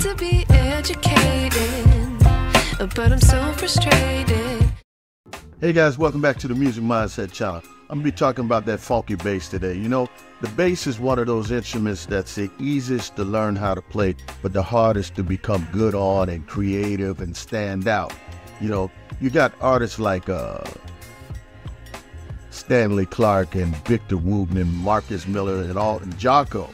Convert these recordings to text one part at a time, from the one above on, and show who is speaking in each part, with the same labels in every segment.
Speaker 1: to be educated, but I'm so frustrated.
Speaker 2: Hey guys, welcome back to the Music Mindset Channel. I'm going to be talking about that funky bass today. You know, the bass is one of those instruments that's the easiest to learn how to play, but the hardest to become good on and creative and stand out. You know, you got artists like Stanley Clarke and Victor Wooten and Marcus Miller and Jocko.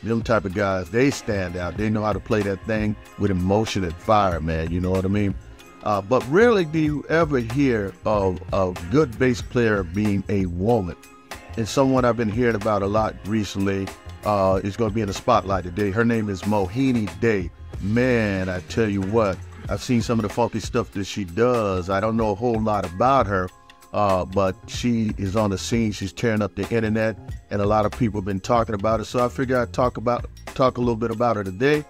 Speaker 2: Them type of guys, they stand out. They know how to play that thing with emotion and fire, man. You know what I mean? But rarely do you ever hear of a good bass player being a woman. And someone I've been hearing about a lot recently is going to be in the spotlight today. Her name is Mohini Dey. Man, I tell you what, I've seen some of the funky stuff that she does. I don't know a whole lot about her, but she is on the scene. She's tearing up the internet, and a lot of people have been talking about her. So I figured I'd talk a little bit about her today.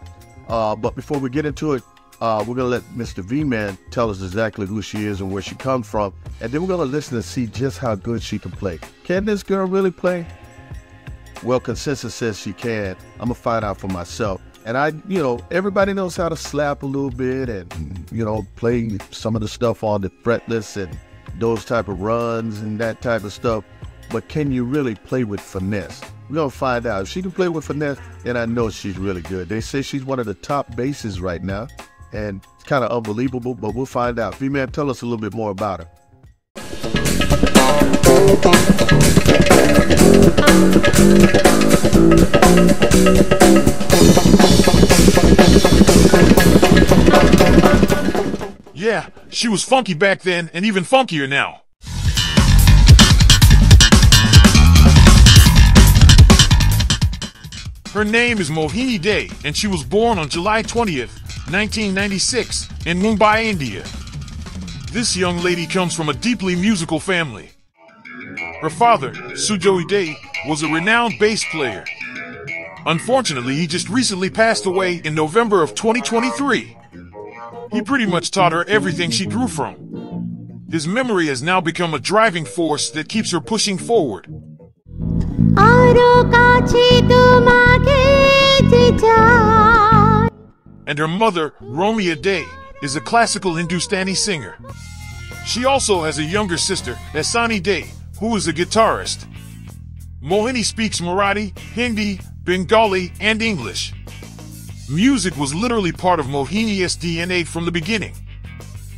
Speaker 2: But before we get into it, we're going to let Mr. V-Man tell us exactly who she is and where she comes from. And then we're going to listen and see just how good she can play. Can this girl really play? Well, consensus says she can. I'm going to find out for myself. And everybody knows how to slap a little bit and, play some of the stuff on the fretless and those type of runs and that type of stuff. But can you really play with finesse? We're going to find out. If she can play with finesse, then I know she's really good. They say she's one of the top bassists right now. And it's kind of unbelievable, but we'll find out. V-Man, tell us a little bit more about her.
Speaker 3: Yeah, she was funky back then and even funkier now. Her name is Mohini Dey, and she was born on July 20th, 1996, in Mumbai, India. This young lady comes from a deeply musical family. Her father, Sujoy Dey, was a renowned bass player. Unfortunately, he just recently passed away in November of 2023. He pretty much taught her everything she grew from. His memory has now become a driving force that keeps her pushing forward. And her mother, Romia Dey, is a classical Hindustani singer. She also has a younger sister, Asani Dey, who is a guitarist. Mohini speaks Marathi, Hindi, Bengali, and English. Music was literally part of Mohini's DNA from the beginning.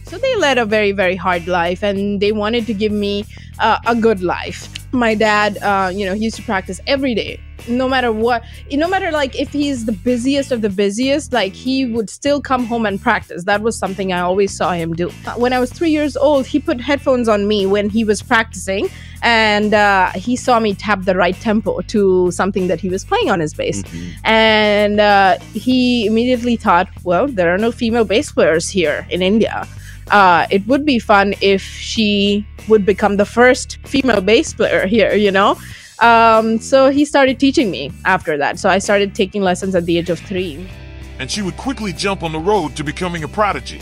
Speaker 4: So they led a very, very hard life, and they wanted to give me a good life. My dad, he used to practice every day. No matter what, no matter like if he's the busiest of the busiest, like he would still come home and practice. That was something I always saw him do. When I was 3 years old, he put headphones on me when he was practicing, and he saw me tap the right tempo to something that he was playing on his bass. And he immediately thought, well, there are no female bass players here in India. It would be fun if she would become the first female bass player here, So he started teaching me after that. So I started taking lessons at the age of 3.
Speaker 3: And she would quickly jump on the road to becoming a prodigy.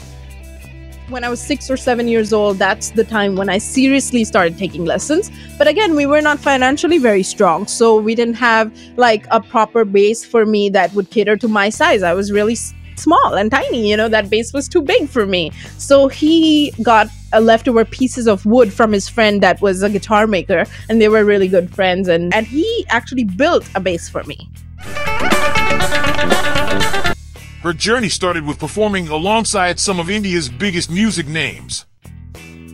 Speaker 4: When I was 6 or 7 years old, that's the time when I seriously started taking lessons. But again, we were not financially very strong. So we didn't have like a proper bass for me that would cater to my size. I was really small and tiny, that bass was too big for me. So he got leftover pieces of wood from his friend that was a guitar maker, and they were really good friends, and he actually built a bass for me.
Speaker 3: Her journey started with performing alongside some of India's biggest music names.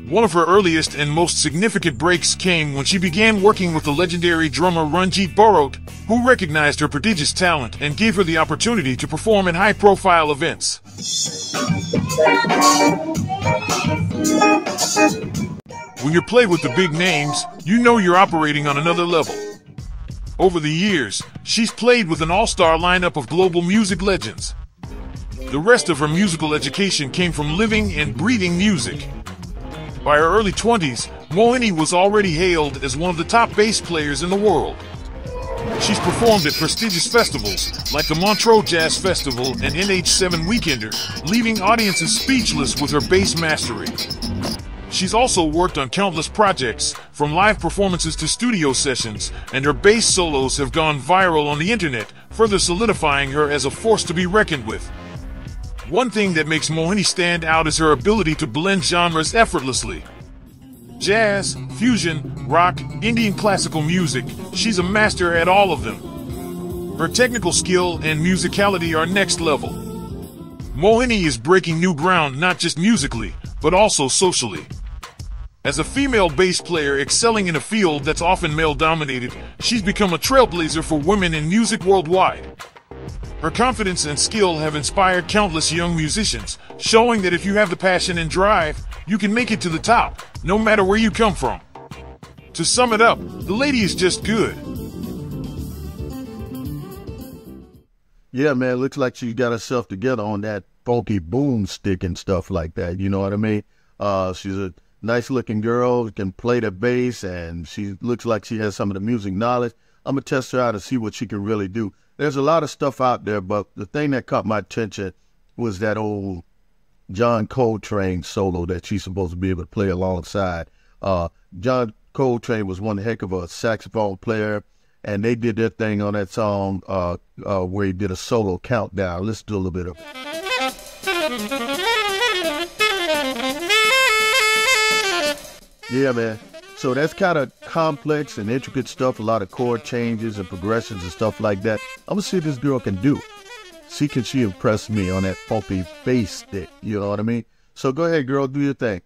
Speaker 3: One of her earliest and most significant breaks came when she began working with the legendary drummer Ranjit Bharot, who recognized her prodigious talent and gave her the opportunity to perform in high-profile events. When you play with the big names, you know you're operating on another level. Over the years, she's played with an all-star lineup of global music legends. The rest of her musical education came from living and breathing music. By her early 20s, Mohini was already hailed as one of the top bass players in the world. She's performed at prestigious festivals like the Montreux Jazz Festival and NH7 Weekender, leaving audiences speechless with her bass mastery. She's also worked on countless projects, from live performances to studio sessions, and her bass solos have gone viral on the internet, further solidifying her as a force to be reckoned with. One thing that makes Mohini stand out is her ability to blend genres effortlessly. Jazz, fusion, rock, Indian classical music, she's a master at all of them. Her technical skill and musicality are next level. Mohini is breaking new ground not just musically, but also socially. As a female bass player excelling in a field that's often male-dominated, she's become a trailblazer for women in music worldwide. Her confidence and skill have inspired countless young musicians, showing that if you have the passion and drive, you can make it to the top, no matter where you come from. To sum it up, the lady is just good.
Speaker 2: Yeah, man, looks like she got herself together on that funky boomstick and stuff like that, you know what I mean? She's a nice-looking girl, can play the bass, and she looks like she has some of the music knowledge. I'm going to test her out and see what she can really do. There's a lot of stuff out there, but the thing that caught my attention was that old John Coltrane solo that she's supposed to be able to play alongside. John Coltrane was one heck of a saxophone player, and they did their thing on that song where he did a solo countdown. Let's do a little bit of it. Yeah, man. So that's kind of complex and intricate stuff, a lot of chord changes and progressions and stuff like that. I'm going to see what this girl can do. See, can she impress me on that funky bass stick? You know what I mean? So go ahead, girl, do your thing.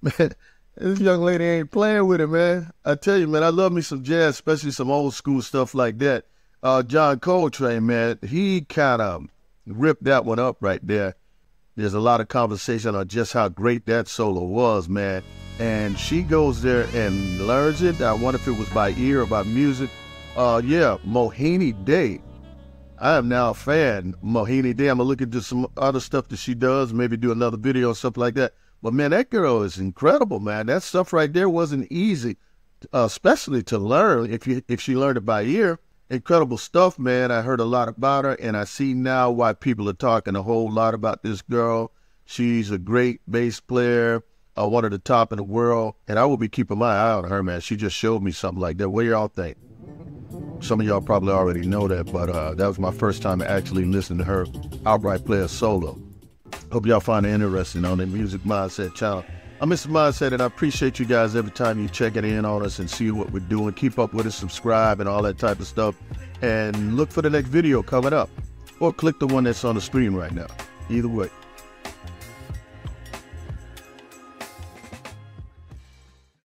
Speaker 2: Man, this young lady ain't playing with it, man. I tell you, man, I love me some jazz, especially some old school stuff like that. John Coltrane, man, he kind of ripped that one up right there. There's a lot of conversation on just how great that solo was, man. And she goes there and learns it. I wonder if it was by ear or by music. Yeah, Mohini Dey. I am now a fan of Mohini Dey. I'm going to look into some other stuff that she does, maybe do another video or something like that. But, man, that girl is incredible, man. That stuff right there wasn't easy, especially to learn if she learned it by ear. Incredible stuff, man. I heard a lot about her, and I see now why people are talking a whole lot about this girl. She's a great bass player, one of the top in the world, and I will be keeping my eye on her, man. She just showed me something like that. What do y'all think? Some of y'all probably already know that, but that was my first time actually listening to her outright play a solo. Hope y'all find it interesting on the Music Mindset channel. I'm Mr. Mindset, and I appreciate you guys every time you checking in on us and see what we're doing. Keep up with us, subscribe, and all that type of stuff. And look for the next video coming up. Or click the one that's on the screen right now. Either way.